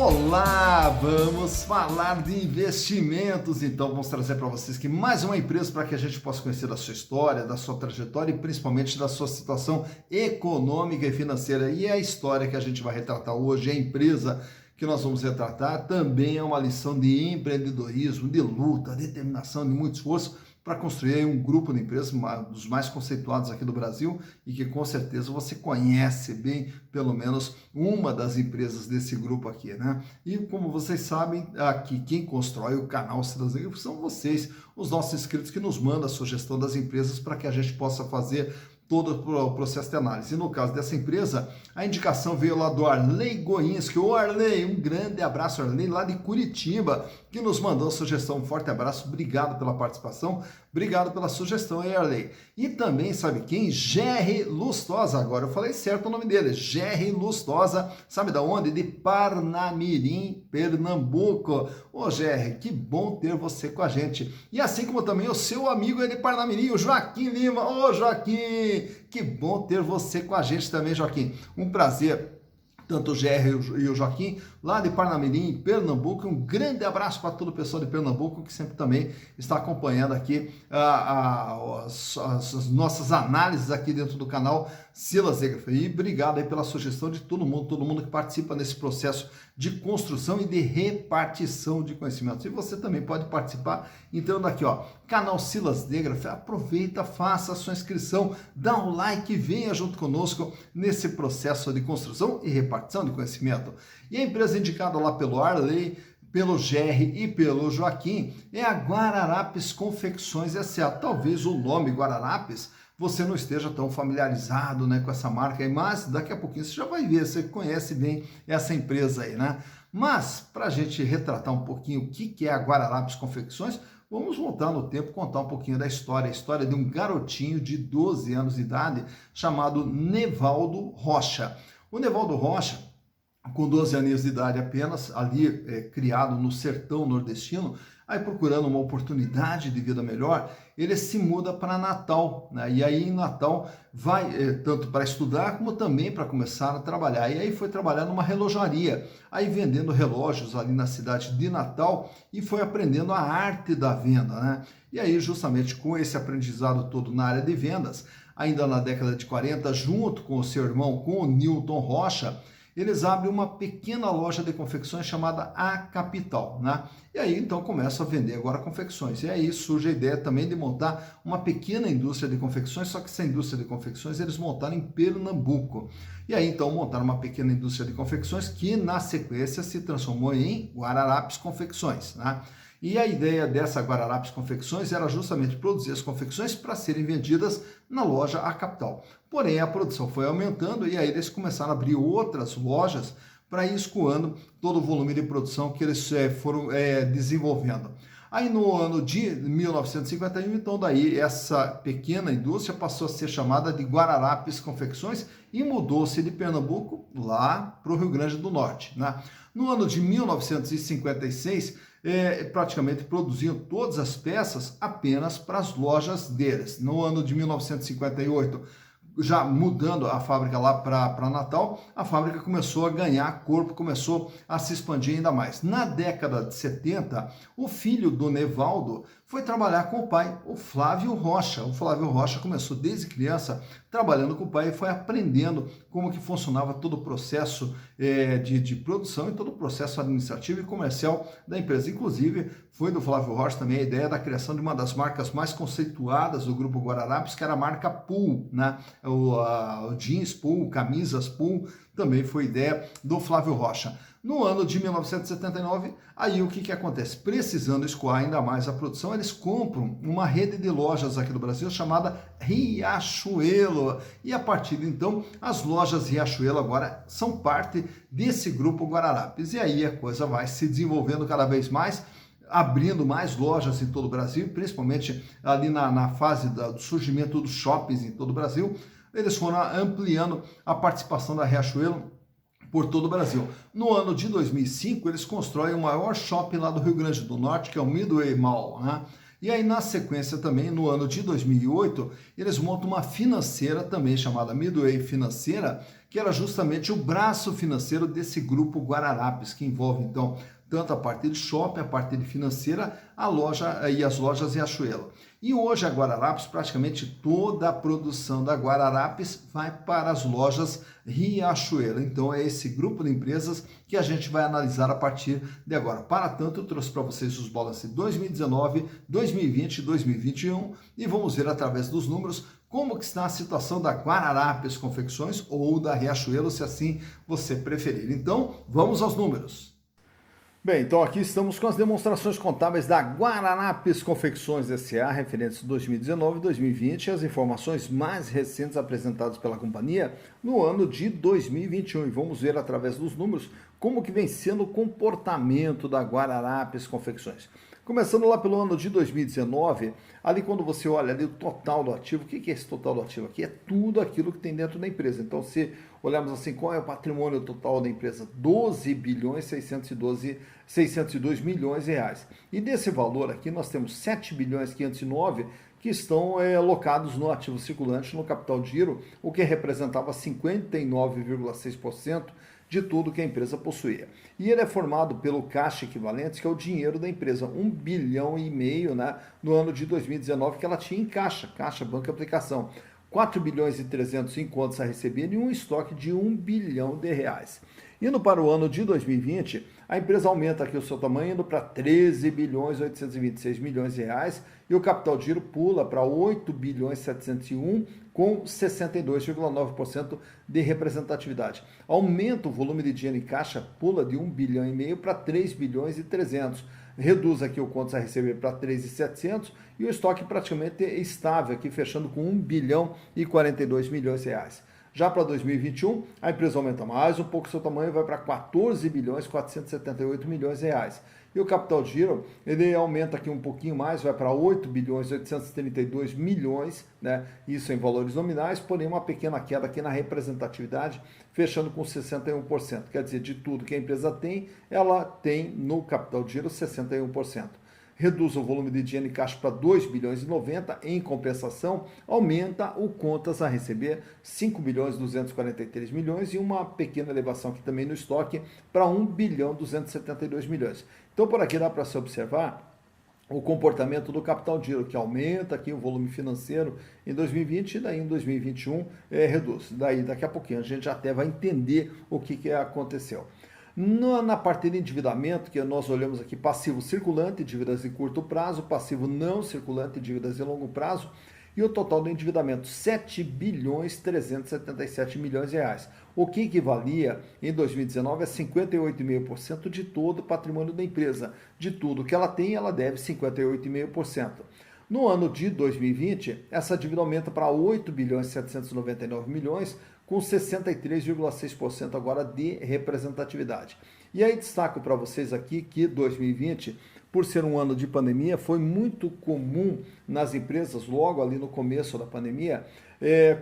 Olá, vamos falar de investimentos. Então, vamos trazer para vocês que mais uma empresa para que a gente possa conhecer da sua história, da sua trajetória e principalmente da sua situação econômica e financeira. E a história que a gente vai retratar hoje, a empresa que nós vamos retratar, também é uma lição de empreendedorismo, de luta, determinação, de muito esforço para construir um grupo de empresas, dos mais conceituados aqui do Brasil, e que com certeza você conhece bem, pelo menos, uma das empresas desse grupo aqui, né? E como vocês sabem, aqui quem constrói o canal Silas Negra são vocês, os nossos inscritos, que nos mandam a sugestão das empresas para que a gente possa fazer todo o processo de análise. E no caso dessa empresa, a indicação veio lá do Arley Goinski. Ô Arley, um grande abraço, Arley, lá de Curitiba, que nos mandou a sugestão. Um forte abraço, obrigado pela participação, obrigado pela sugestão aí, Arley. E também, sabe quem? Gerry Lustosa, agora eu falei certo o nome dele, Gerry Lustosa, sabe da onde? De Parnamirim, Pernambuco. Ô Gerry, que bom ter você com a gente. E assim como também o seu amigo é de Parnamirim, o Joaquim Lima. Ô Joaquim, que bom ter você com a gente também, Joaquim. Um prazer, tanto o Gerry e o Joaquim, lá de Parnamirim, Pernambuco. Um grande abraço para todo o pessoal de Pernambuco, que sempre também está acompanhando aqui as nossas análises aqui dentro do canal Silas Negra. E obrigado aí pela sugestão de todo mundo que participa nesse processo de construção e de repartição de conhecimentos. E você também pode participar entrando aqui, ó, canal Silas Negra. Aproveita, faça a sua inscrição, dá um like e venha junto conosco nesse processo de construção e repartição de conhecimento. E a empresa indicada lá pelo Arley, pelo Gerry e pelo Joaquim é a Guararapes Confecções S.A. Talvez o nome Guararapes você não esteja tão familiarizado, né, com essa marca aí, mas daqui a pouquinho você já vai ver, você conhece bem essa empresa aí, né? Mas, para a gente retratar um pouquinho o que é a Guararapes Confecções, vamos voltar no tempo, contar um pouquinho da história, a história de um garotinho de 12 anos de idade chamado Nevaldo Rocha. O Nevaldo Rocha, com 12 aninhos de idade apenas, ali criado no sertão nordestino, aí procurando uma oportunidade de vida melhor, ele se muda para Natal, né? E aí em Natal vai tanto para estudar como também para começar a trabalhar. E aí foi trabalhar numa relojaria, aí vendendo relógios ali na cidade de Natal e foi aprendendo a arte da venda, né? E aí justamente com esse aprendizado todo na área de vendas, ainda na década de 40, junto com o seu irmão, com o Newton Rocha, eles abrem uma pequena loja de confecções chamada A Capital, né? E aí então começam a vender agora confecções. E aí surge a ideia também de montar uma pequena indústria de confecções, só que essa indústria de confecções eles montaram em Pernambuco. E aí então montaram uma pequena indústria de confecções que na sequência se transformou em Guararapes Confecções, né? E a ideia dessa Guararapes Confecções era justamente produzir as confecções para serem vendidas na loja A Capital. Porém, a produção foi aumentando e aí eles começaram a abrir outras lojas para ir escoando todo o volume de produção que eles foram desenvolvendo. Aí no ano de 1951, então daí essa pequena indústria passou a ser chamada de Guararapes Confecções e mudou-se de Pernambuco lá para o Rio Grande do Norte, né? No ano de 1956, praticamente produziam todas as peças apenas para as lojas deles. No ano de 1958, já mudando a fábrica lá para Natal, a fábrica começou a ganhar corpo, começou a se expandir ainda mais. Na década de 70, o filho do Nevaldo foi trabalhar com o pai, o Flávio Rocha. O Flávio Rocha começou desde criança trabalhando com o pai e foi aprendendo como que funcionava todo o processo de produção e todo o processo administrativo e comercial da empresa. Inclusive, foi do Flávio Rocha também a ideia da criação de uma das marcas mais conceituadas do Grupo Guararapes, que era a marca Pool, né? O jeans Pool, camisas Pool, também foi ideia do Flávio Rocha. No ano de 1979, aí o que acontece? Precisando escoar ainda mais a produção, eles compram uma rede de lojas aqui do Brasil chamada Riachuelo. E a partir de então, as lojas Riachuelo agora são parte desse grupo Guararapes. E aí a coisa vai se desenvolvendo cada vez mais, abrindo mais lojas em todo o Brasil, principalmente ali na fase do surgimento dos shoppings em todo o Brasil. Eles foram ampliando a participação da Riachuelo por todo o Brasil. No ano de 2005, eles constroem o maior shopping lá do Rio Grande do Norte, que é o Midway Mall, né? E aí, na sequência também, no ano de 2008, eles montam uma financeira também chamada Midway Financeira, que era justamente o braço financeiro desse grupo Guararapes, que envolve, então, tanto a parte de shopping, a parte de financeira, a loja e as lojas Riachuelo. E hoje a Guararapes, praticamente toda a produção da Guararapes vai para as lojas Riachuelo. Então é esse grupo de empresas que a gente vai analisar a partir de agora. Para tanto, eu trouxe para vocês os balanços de 2019, 2020 e 2021 e vamos ver através dos números como que está a situação da Guararapes Confecções ou da Riachuelo, se assim você preferir. Então, vamos aos números. Bem, então aqui estamos com as demonstrações contábeis da Guararapes Confecções S.A. referentes 2019 e 2020 e as informações mais recentes apresentadas pela companhia no ano de 2021. E vamos ver através dos números como que vem sendo o comportamento da Guararapes Confecções. Começando lá pelo ano de 2019, ali quando você olha ali o total do ativo, o que é esse total do ativo aqui? É tudo aquilo que tem dentro da empresa. Então, se olharmos assim, qual é o patrimônio total da empresa? 12 bilhões 602 milhões de reais. E desse valor aqui nós temos 7 bilhões 509 que estão alocados no ativo circulante, no capital de giro, o que representava 59,6% de tudo que a empresa possuía. E ele é formado pelo caixa equivalente, que é o dinheiro da empresa, 1,5 bilhão, né, no ano de 2019 que ela tinha em caixa, banco e aplicação. 4 bilhões e 300 em contas a receber e um estoque de 1 bilhão de reais. Indo para o ano de 2020, a empresa aumenta aqui o seu tamanho, indo para 13 bilhões 826 milhões de reais e o capital de giro pula para 8 bilhões 701 com 62,9% de representatividade. Aumenta o volume de dinheiro em caixa, pula de 1,5 bilhão para 3 bilhões e 300. Reduz aqui o contas a receber para 3.700 e o estoque praticamente estável aqui, fechando com 1 bilhão e 42 milhões de reais. Já para 2021, a empresa aumenta mais um pouco seu tamanho, vai para 14 bilhões 478 milhões de reais. E o capital de giro, ele aumenta aqui um pouquinho mais, vai para 8 bilhões 832 milhões, né? Isso em valores nominais, porém uma pequena queda aqui na representatividade, fechando com 61%. Quer dizer, de tudo que a empresa tem, ela tem no capital de giro 61%. Reduz o volume de dinheiro em caixa para 2 bilhões e 90, em compensação, aumenta o contas a receber 5 bilhões 243 milhões e uma pequena elevação aqui também no estoque para 1 bilhão 272 milhões. Então por aqui dá para se observar o comportamento do capital de giro, que aumenta aqui o volume financeiro em 2020 e daí em 2021 reduz. Daí daqui a pouquinho a gente até vai entender o que aconteceu. Na parte de endividamento, que nós olhamos aqui passivo circulante, dívidas de curto prazo, passivo não circulante, dívidas de longo prazo, e o total do endividamento, 7 bilhões 377 milhões de reais, o que equivalia em 2019 a 58,5% de todo o patrimônio da empresa. De tudo que ela tem, ela deve 58,5%. No ano de 2020, essa dívida aumenta para 8 bilhões 799 milhões, com 63,6% agora de representatividade. E aí destaco para vocês aqui que 2020, por ser um ano de pandemia, foi muito comum nas empresas, logo ali no começo da pandemia,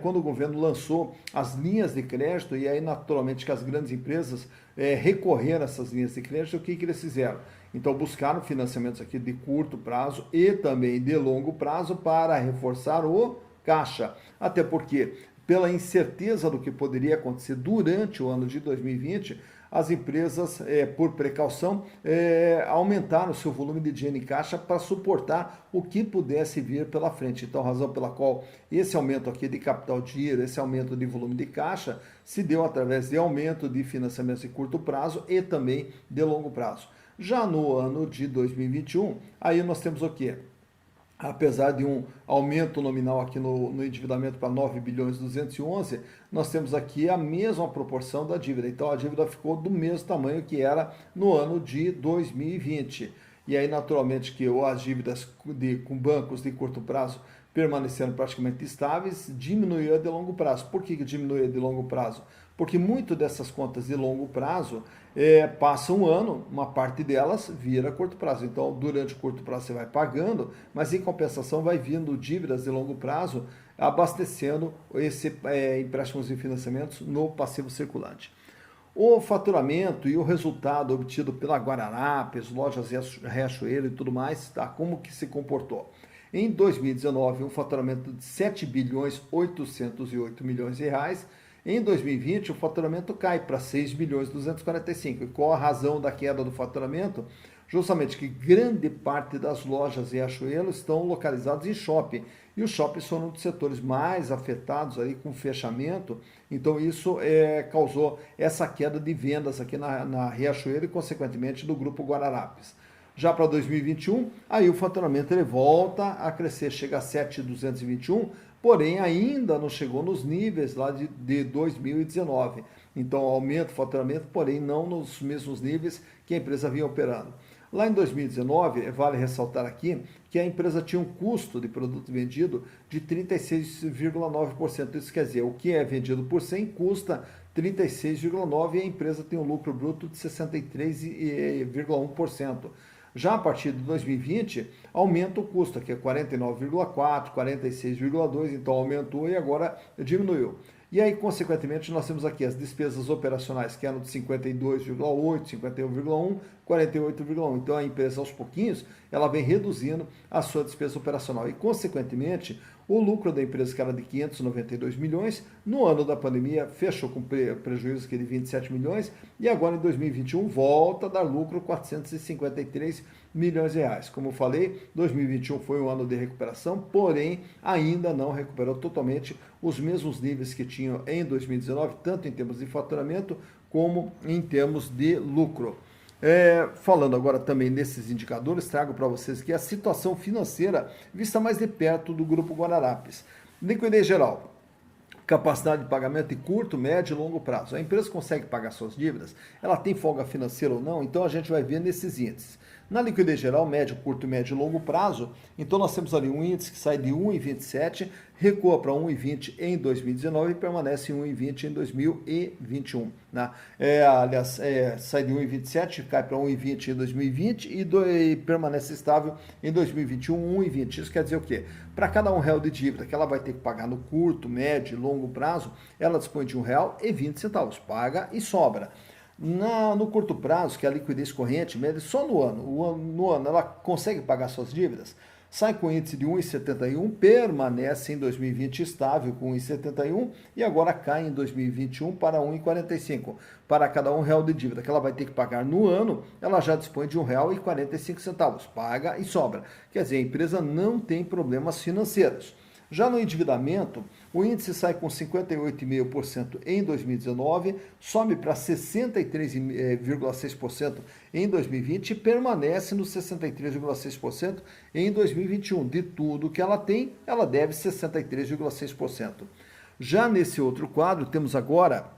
quando o governo lançou as linhas de crédito, e aí naturalmente que as grandes empresas recorreram a essas linhas de crédito, o que eles fizeram? Então buscaram financiamentos aqui de curto prazo e também de longo prazo para reforçar o caixa. Até porque, pela incerteza do que poderia acontecer durante o ano de 2020, as empresas, por precaução, aumentaram o seu volume de dinheiro em caixa para suportar o que pudesse vir pela frente. Então, a razão pela qual esse aumento aqui de capital de giro, esse aumento de volume de caixa, se deu através de aumento de financiamentos de curto prazo e também de longo prazo. Já no ano de 2021, aí nós temos o quê? Apesar de um aumento nominal aqui no endividamento para 9 bilhões 211, nós temos aqui a mesma proporção da dívida. Então a dívida ficou do mesmo tamanho que era no ano de 2020. E aí naturalmente que as dívidas com bancos de curto prazo permaneceram praticamente estáveis, diminuiu a de longo prazo. Por que diminuiu a de longo prazo? Porque muito dessas contas de longo prazo passa um ano, uma parte delas vira curto prazo. Então, durante o curto prazo você vai pagando, mas em compensação vai vindo dívidas de longo prazo abastecendo esse empréstimos e financiamentos no passivo circulante. O faturamento e o resultado obtido pela Guararapes, lojas Riachuelo e tudo mais, tá? Como que se comportou? Em 2019, um faturamento de 7 bilhões 808 milhões de reais. Em 2020, o faturamento cai para 6 bilhões 245. E qual a razão da queda do faturamento? Justamente que grande parte das lojas Riachuelo estão localizadas em shopping. E os shoppings foram um dos setores mais afetados aí com fechamento. Então isso causou essa queda de vendas aqui na Riachuelo e consequentemente do grupo Guararapes. Já para 2021, aí o faturamento ele volta a crescer, chega a 7.221, porém ainda não chegou nos níveis lá de 2019. Então aumenta o faturamento, porém não nos mesmos níveis que a empresa vinha operando. Lá em 2019, vale ressaltar aqui que a empresa tinha um custo de produto vendido de 36,9%. Isso quer dizer, o que é vendido por 100 custa 36,9% e a empresa tem um lucro bruto de 63,1%. Já a partir de 2020, aumenta o custo, que é 49,4%, 46,2%, então aumentou e agora diminuiu. E aí, consequentemente, nós temos aqui as despesas operacionais, que eram de 52,8%, 51,1%, 48,1%. Então, a empresa, aos pouquinhos, ela vem reduzindo a sua despesa operacional. E, consequentemente, o lucro da empresa, que era de 592 milhões, no ano da pandemia, fechou com prejuízo de 27 milhões, e agora, em 2021, volta a dar lucro 453 milhões de reais. Como eu falei, 2021 foi um ano de recuperação, porém, ainda não recuperou totalmente os mesmos níveis que tinham em 2019, tanto em termos de faturamento como em termos de lucro. Falando agora também nesses indicadores, trago para vocês aqui a situação financeira vista mais de perto do Grupo Guararapes. Liquidez geral, capacidade de pagamento de curto, médio e longo prazo. A empresa consegue pagar suas dívidas? Ela tem folga financeira ou não? Então a gente vai ver nesses índices. Na liquidez geral, médio, curto, médio e longo prazo, então nós temos ali um índice que sai de 1,27, recua para 1,20 em 2019 e permanece em 1,20 em 2021. Né? Sai de 1,27, cai para 1,20 em 2020 e permanece estável em 2021, 1,20. Isso quer dizer o quê? Para cada R$1 de dívida que ela vai ter que pagar no curto, médio e longo prazo, ela dispõe de R$1,20, paga e sobra. No curto prazo, que é a liquidez corrente, média, só no ano ela consegue pagar suas dívidas, sai com índice de 1,71, permanece em 2020 estável com 1,71 e agora cai em 2021 para 1,45. Para cada R$1 de dívida que ela vai ter que pagar no ano, ela já dispõe de R$1,45, paga e sobra. Quer dizer, a empresa não tem problemas financeiros. Já no endividamento, o índice sai com 58,5% em 2019, sobe para 63,6% em 2020 e permanece no 63,6% em 2021. De tudo que ela tem, ela deve 63,6%. Já nesse outro quadro, temos agora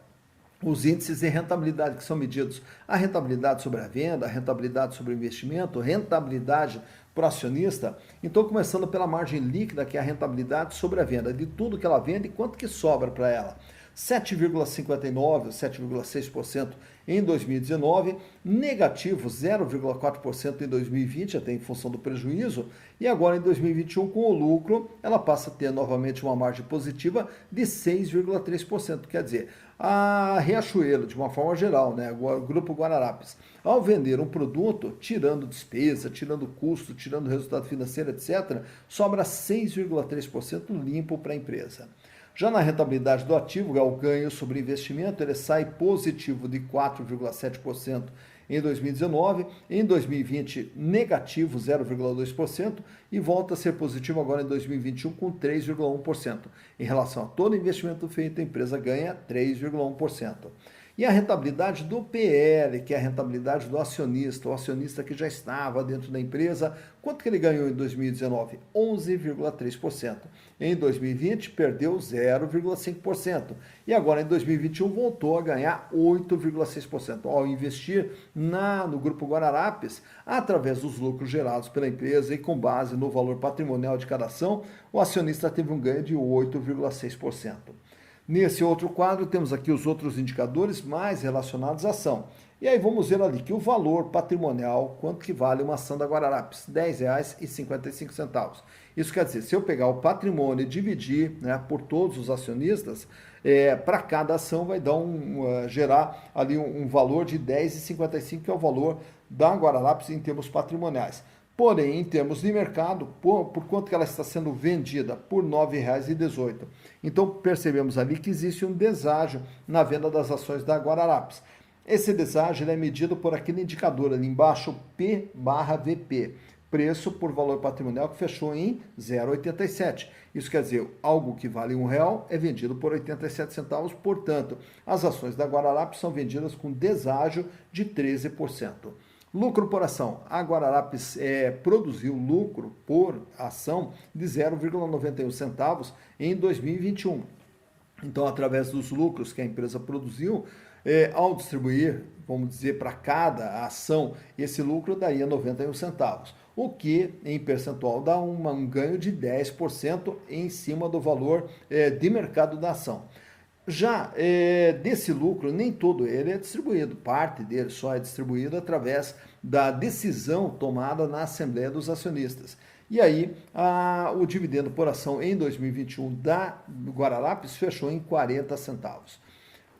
os índices de rentabilidade, que são medidos a rentabilidade sobre a venda, a rentabilidade sobre o investimento, rentabilidade para o acionista. Então, começando pela margem líquida, que é a rentabilidade sobre a venda, de tudo que ela vende e quanto que sobra para ela. 7,59%, 7,6% em 2019, negativo 0,4% em 2020, até em função do prejuízo, e agora em 2021, com o lucro, ela passa a ter novamente uma margem positiva de 6,3%, quer dizer, a Riachuelo, de uma forma geral, né, o Grupo Guararapes, ao vender um produto, tirando despesa, tirando custo, tirando resultado financeiro, etc., sobra 6,3% limpo para a empresa. Já na rentabilidade do ativo, que é o ganho sobre investimento, ele sai positivo de 4,7% em 2019, em 2020 negativo 0,2% e volta a ser positivo agora em 2021 com 3,1%. Em relação a todo investimento feito, a empresa ganha 3,1%. E a rentabilidade do PL, que é a rentabilidade do acionista, o acionista que já estava dentro da empresa, quanto que ele ganhou em 2019? 11,3%. Em 2020, perdeu 0,5%. E agora, em 2021, voltou a ganhar 8,6%. Ao investir no Grupo Guararapes, através dos lucros gerados pela empresa e com base no valor patrimonial de cada ação, o acionista teve um ganho de 8,6%. Nesse outro quadro, temos aqui os outros indicadores mais relacionados à ação. E aí vamos ver ali que o valor patrimonial, quanto que vale uma ação da Guararapes? R$ 10,55. Isso quer dizer, se eu pegar o patrimônio e dividir, né, por todos os acionistas, para cada ação vai dar gerar ali um valor de 10,55, que é o valor da Guararapes em termos patrimoniais. Porém, em termos de mercado, por quanto que ela está sendo vendida? Por R$ 9,18. Então, percebemos ali que existe um deságio na venda das ações da Guararapes. Esse deságio é medido por aquele indicador ali embaixo, P/VP, preço por valor patrimonial, que fechou em 0,87. Isso quer dizer, algo que vale R$ 1 é vendido por 87 centavos, portanto, as ações da Guararapes são vendidas com deságio de 13%. Lucro por ação. A Guararapes produziu lucro por ação de 0,91 centavos em 2021. Então, através dos lucros que a empresa produziu, ao distribuir, vamos dizer, para cada ação, esse lucro daria 91 centavos, o que, em percentual, dá um ganho de 10% em cima do valor de mercado da ação. Já desse lucro, nem todo ele é distribuído, parte dele só é distribuído através da decisão tomada na Assembleia dos Acionistas. E aí, o dividendo por ação em 2021 da Guararapes fechou em 40 centavos.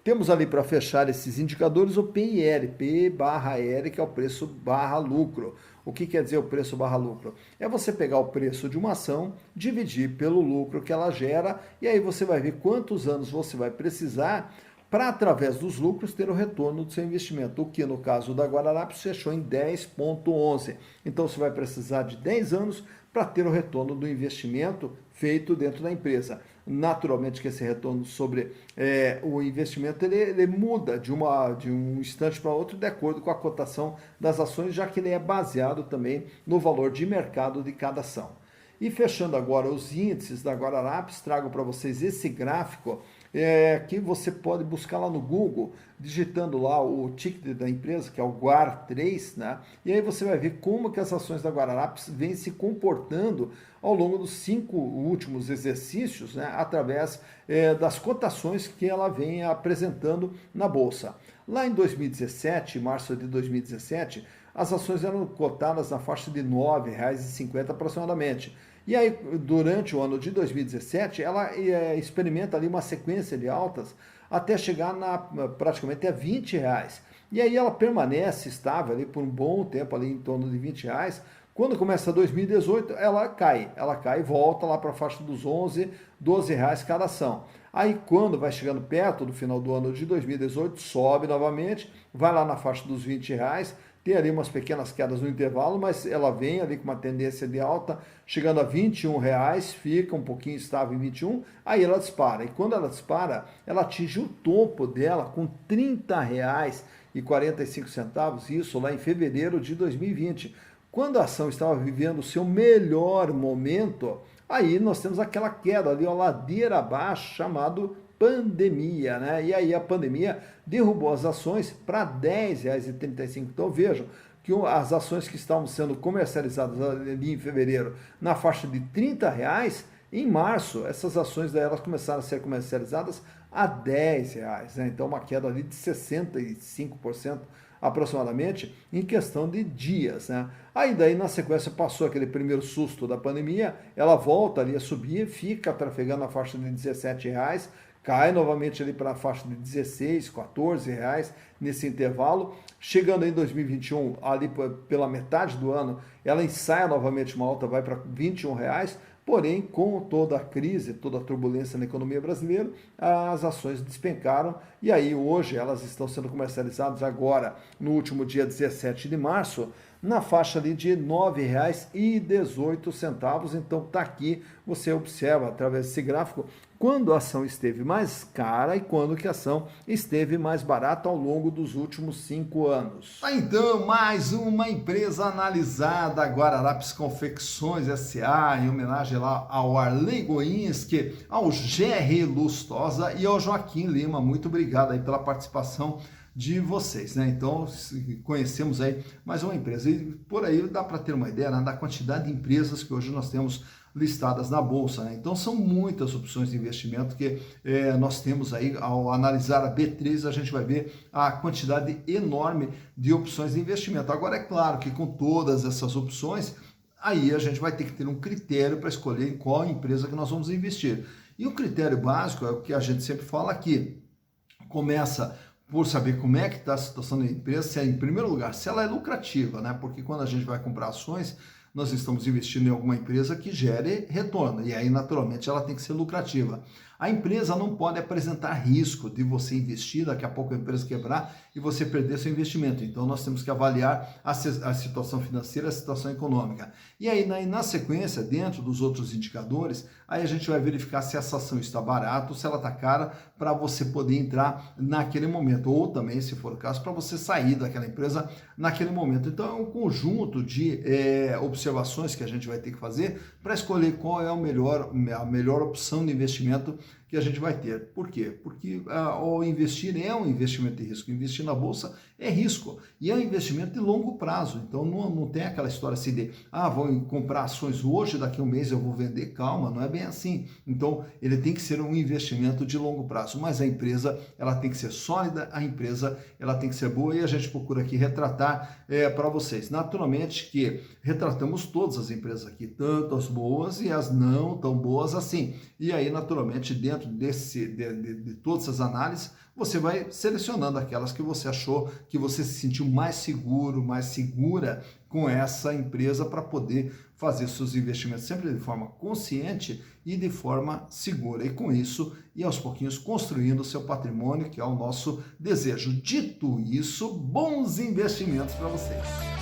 Temos ali para fechar esses indicadores o PIL, P/R, que é o preço barra lucro. O que quer dizer o preço barra lucro? É você pegar o preço de uma ação, dividir pelo lucro que ela gera, e aí você vai ver quantos anos você vai precisar para, através dos lucros, ter o retorno do seu investimento. O que, no caso da Guararapes, fechou em 10,11. Então, você vai precisar de 10 anos para ter o retorno do investimento feito dentro da empresa. Naturalmente que esse retorno sobre o investimento ele muda de um instante para outro de acordo com a cotação das ações, já que ele é baseado também no valor de mercado de cada ação. E fechando agora os índices da Guararapes, trago para vocês esse gráfico que você pode buscar lá no Google, digitando lá o ticket da empresa, que é o GUAR3, né? E aí você vai ver como que as ações da Guararapes vêm se comportando ao longo dos 5 últimos exercícios, né? Através das cotações que ela vem apresentando na Bolsa. Lá em 2017, março de 2017, as ações eram cotadas na faixa de R$ 9,50 aproximadamente. E aí, durante o ano de 2017, ela experimenta ali uma sequência de altas até chegar praticamente a R$ 20. E aí ela permanece estável ali por um bom tempo, ali em torno de R$ 20. Quando começa 2018, ela cai e volta lá para a faixa dos 11, 12 reais cada ação. Aí, quando vai chegando perto do final do ano de 2018, sobe novamente, vai lá na faixa dos 20 reais, tem ali umas pequenas quedas no intervalo, mas ela vem ali com uma tendência de alta, chegando a R$ 21, fica um pouquinho estável em 21, aí ela dispara. E quando ela dispara, ela atinge o topo dela com R$ 30,45, isso lá em fevereiro de 2020. Quando a ação estava vivendo o seu melhor momento, aí nós temos aquela queda ali, a ladeira abaixo, chamado pandemia, né? E aí a pandemia derrubou as ações para R$ 10,35. Então vejam que as ações que estavam sendo comercializadas ali em fevereiro na faixa de R$ 30, em março essas ações elas começaram a ser comercializadas a R$ 10, né? Então uma queda ali de 65% aproximadamente em questão de dias, né? Aí daí na sequência passou aquele primeiro susto da pandemia, ela volta ali a subir, fica trafegando na faixa de R$ 17, cai novamente ali para a faixa de 16, 14 reais nesse intervalo, chegando em 2021, ali pela metade do ano, ela ensaia novamente uma alta, vai para R$ 21, porém, com toda a crise, toda a turbulência na economia brasileira, as ações despencaram e aí hoje elas estão sendo comercializadas agora, no último dia 17 de março, na faixa ali de R$ 9,18. Então tá aqui, você observa através desse gráfico quando a ação esteve mais cara e quando que a ação esteve mais barata ao longo dos últimos 5 anos. Então, mais uma empresa analisada, a Guararapes Confecções S.A., em homenagem lá ao Arley Goinski, ao Gerry Lustosa e ao Joaquim Lima. Muito obrigado aí pela participação de vocês, né? Então, conhecemos aí mais uma empresa. E por aí dá para ter uma ideia, né, da quantidade de empresas que hoje nós temos listadas na Bolsa, né? Então, são muitas opções de investimento que nós temos aí. Ao analisar a B3, a gente vai ver a quantidade enorme de opções de investimento. Agora, é claro que com todas essas opções, aí a gente vai ter que ter um critério para escolher em qual empresa que nós vamos investir. E o critério básico é o que a gente sempre fala aqui. Começa por saber como é que está a situação da empresa, se é, em primeiro lugar, se ela é lucrativa, né? Porque quando a gente vai comprar ações, nós estamos investindo em alguma empresa que gere retorno, e aí, naturalmente, ela tem que ser lucrativa. A empresa não pode apresentar risco de você investir, daqui a pouco a empresa quebrar e você perder seu investimento. Então, nós temos que avaliar a situação financeira, a situação econômica. E aí, na sequência, dentro dos outros indicadores, aí a gente vai verificar se essa ação está barata ou se ela está cara, para você poder entrar naquele momento. Ou também, se for o caso, para você sair daquela empresa naquele momento. Então, é um conjunto de observações que a gente vai ter que fazer para escolher qual é a melhor opção de investimento que a gente vai ter. Por quê? Porque ao investir é um investimento de risco. Investir na bolsa é risco e é um investimento de longo prazo. Então não tem aquela história assim de vou comprar ações hoje, daqui a um mês eu vou vender. Calma, não é bem assim. Então ele tem que ser um investimento de longo prazo, mas a empresa ela tem que ser sólida, a empresa ela tem que ser boa, e a gente procura aqui retratar para vocês. Naturalmente que retratamos todas as empresas aqui, tanto as boas e as não tão boas assim. E aí, naturalmente, dentro de todas essas análises, você vai selecionando aquelas que você achou, que você se sentiu mais seguro, mais segura com essa empresa, para poder fazer seus investimentos sempre de forma consciente e de forma segura. E com isso, e aos pouquinhos, construindo o seu patrimônio, que é o nosso desejo. Dito isso, bons investimentos para vocês!